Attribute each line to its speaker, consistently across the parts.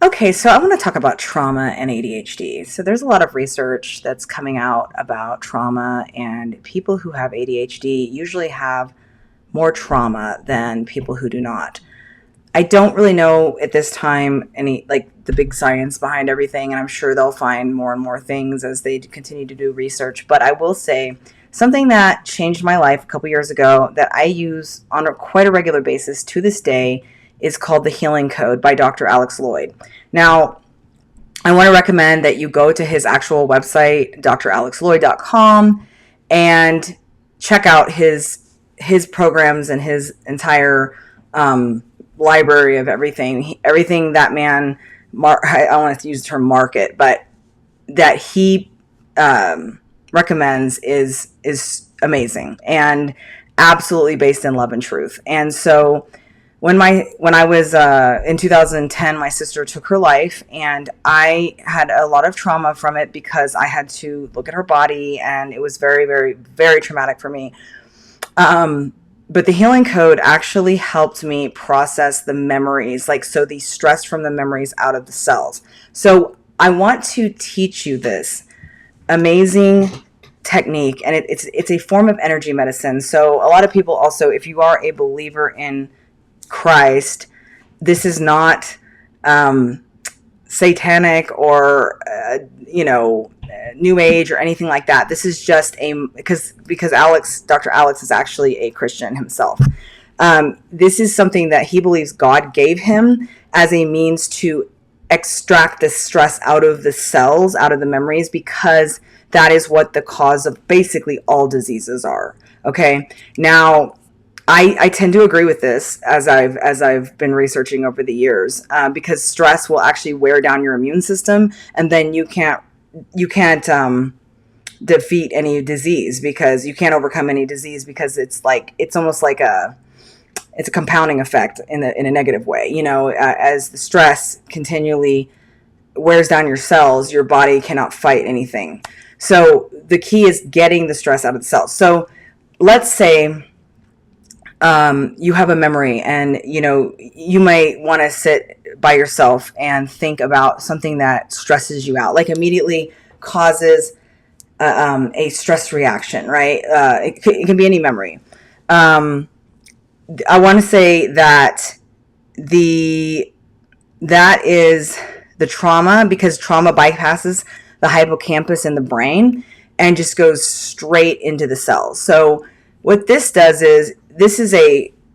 Speaker 1: Okay, so I want to talk about trauma and ADHD. So there's a lot of research that's coming out about trauma, and people who have ADHD usually have more trauma than people who do not. I don't really know at this time any like the big science behind everything, and I'm sure they'll find more and more things as they continue to do research. But I will say something that changed my life a couple years ago that I use on quite a regular basis to this day is called the Healing Code by Dr. Alex Loyd. Now, I want to recommend that you go to his actual website, dralexloyd.com, and check out his programs and his entire library of everything. Everything that man, I don't want to use the term market, but that he recommends is amazing and absolutely based in love and truth. And so when I was in 2010, my sister took her life, and I had a lot of trauma from it because I had to look at her body, and it was very, very, very traumatic for me. But the Healing Code actually helped me process the memories, so the stress from the memories out of the cells. So I want to teach you this amazing technique, and it's a form of energy medicine. So a lot of people also, if you are a believer in Christ, this is not satanic or new age or anything like that. This is just because Dr. Alex is actually a Christian himself. This is something that he believes God gave him as a means to extract the stress out of the cells, out of the memories, because that is what the cause of basically all diseases are. Okay. Now, I tend to agree with this as I've been researching over the years, because stress will actually wear down your immune system, and then you can't defeat any disease, because you can't overcome any disease, because it's almost like it's a compounding effect in a negative way. As the stress continually wears down your cells, your body cannot fight anything. So the key is getting the stress out of the cells. So let's say you have a memory, and you might want to sit by yourself and think about something that stresses you out, like immediately causes a stress reaction, right? It can be any memory. I want to say that that is the trauma, because trauma bypasses the hippocampus in the brain and just goes straight into the cells. So what this does is,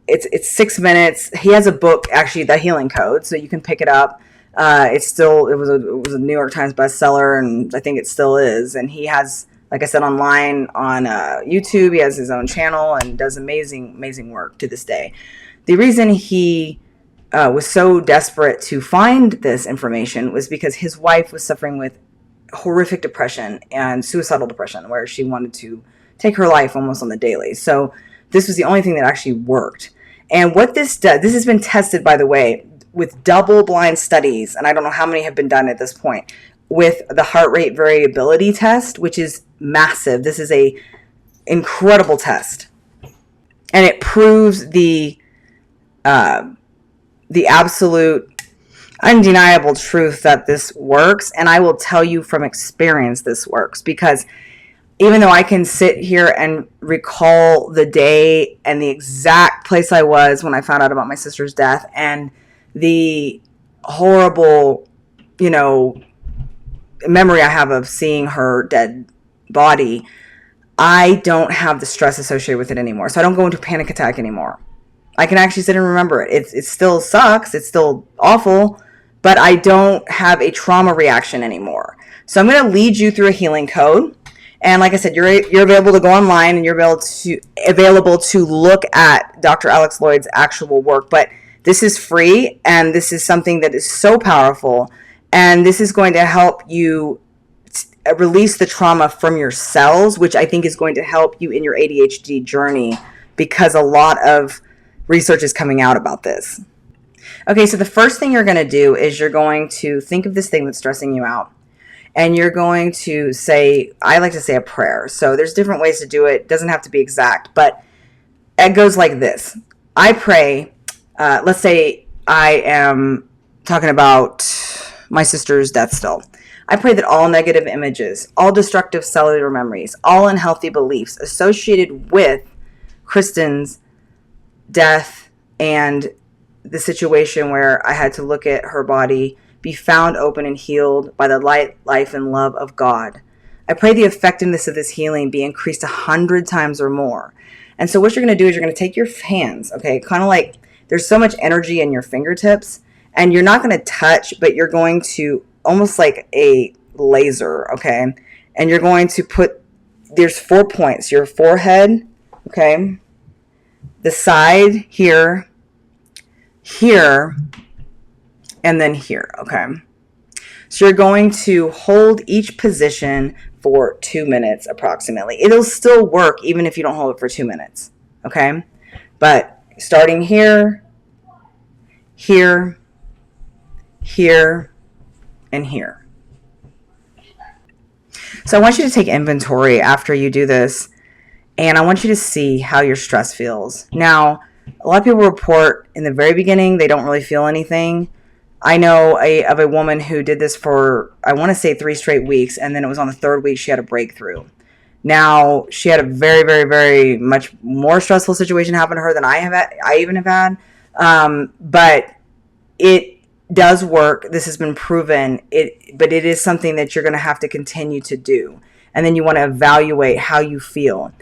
Speaker 1: it's 6 minutes. He has a book, actually, The Healing Code, so you can pick it up. It was a New York Times bestseller, and I think it still is. And he has, like I said, online on YouTube. He has his own channel and does amazing work to this day. The reason he was so desperate to find this information was because his wife was suffering with horrific depression and suicidal depression, where she wanted to take her life almost on the daily. So this was the only thing that actually worked. And what this does, this has been tested, by the way, with double-blind studies, and I don't know how many have been done at this point, with the heart rate variability test, which is massive. This is a incredible test, and it proves the absolute undeniable truth that this works. And I will tell you from experience, this works, because even though I can sit here and recall the day and the exact place I was when I found out about my sister's death, and the horrible, memory I have of seeing her dead body, I don't have the stress associated with it anymore. So I don't go into a panic attack anymore. I can actually sit and remember it. It still sucks. It's still awful, but I don't have a trauma reaction anymore. So I'm going to lead you through a healing code. And like I said, you're available to go online, and you're available to look at Dr. Alex Loyd's actual work. But this is free, and this is something that is so powerful, and this is going to help you release the trauma from your cells, which I think is going to help you in your ADHD journey, because a lot of research is coming out about this. Okay, so the first thing you're going to do is you're going to think of this thing that's stressing you out. And you're going to say, I like to say a prayer. So there's different ways to do it. It doesn't have to be exact, but it goes like this. I pray, let's say I am talking about my sister's death still. I pray that all negative images, all destructive cellular memories, all unhealthy beliefs associated with Kristen's death and the situation where I had to look at her body be found open and healed by the light, life, and love of God. I pray the effectiveness of this healing be increased 100 times or more. And so what you're going to do is you're going to take your hands, okay, kind of like there's so much energy in your fingertips, and you're not going to touch, but you're going to almost like a laser, okay, and you're going to put, there's 4 points, your forehead, okay, the side here, here, and then here, okay? So you're going to hold each position for 2 minutes approximately. It'll still work even if you don't hold it for 2 minutes, okay? But starting here, here, here, and here. So I want you to take inventory after you do this, and I want you to see how your stress feels. Now, a lot of people report in the very beginning they don't really feel anything. I know of a woman who did this for, I want to say 3 straight weeks, and then it was on the 3rd week she had a breakthrough. Now, she had a very, very, very much more stressful situation happen to her than I even have had. But it does work. This has been proven. But it is something that you're going to have to continue to do. And then you want to evaluate how you feel.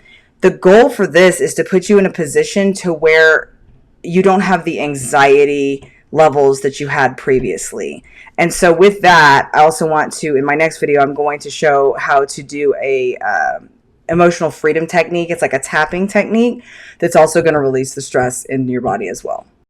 Speaker 1: The goal for this is to put you in a position to where you don't have the anxiety levels that you had previously. And so with that, I also want to, in my next video, I'm going to show how to do a emotional freedom technique. It's like a tapping technique that's also going to release the stress in your body as well.